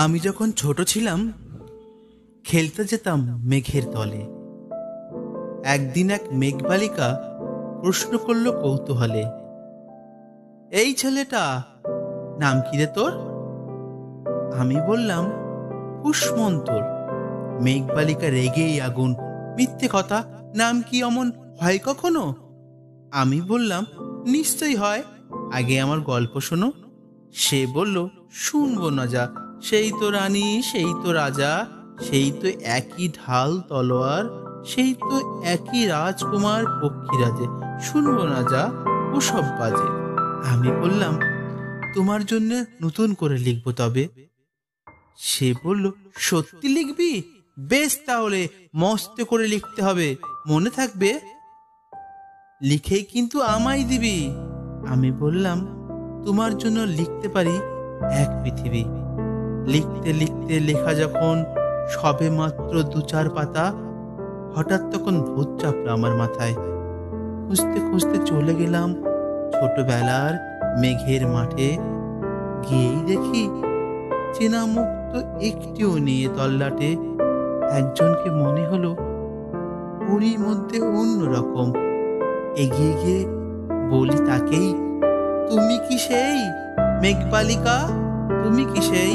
আমি যখন ছোট ছিলাম খেলতে যেতাম মেঘের তলে। একদিন এক মেঘবালিকা প্রশ্ন করল কৌতূহলে, এই ছেলেটা নাম কি রে তোর? আমি বললাম, পুষ্মন্তর। মেঘবালিকা রেগেই আগুন, মিথ্যে কথা, নাম কি অমন হয় কখনো? আমি বললাম, নিশ্চয়ই হয়, আগে আমার গল্প শোনো। সে বলল, শুনবো না যা, সেই তো রানী, সেই তো রাজা, সেই তো একই ঢাল তলোয়ার, সেই তো একই রাজকুমার পক্ষীরাজে, শুনবো না যা, ওসব বাজে। আমি বললাম, তোমার জন্য নতুন করে লিখবো তবে। সে বলল, সত্যি লিখবি? বেশ, তাহলে মস্ত করে লিখতে হবে, মনে থাকবে। লিখেই কিন্তু আমায় দিবি। আমি বললাম, তোমার জন্য লিখতে পারি এক পৃথিবী। লিখতে লিখতে লেখা যখন সবে মাত্র ২-৪ পাতা, হঠাৎ তখন ভূত চাপলো আমার মাথায়। খুঁজতে খুঁজতে চলে গেলাম ছোটবেলার মেঘের মাঠে। গিয়েই দেখি চেনা মুখ তো একটিও নিয়ে তল্লাটে। একজনকে মনে হলো ওরই মধ্যে অন্যরকম। এগিয়ে গিয়ে বলি তাকেই, তুমি কি সেই মেঘবালিকা? তুমি কি সেই?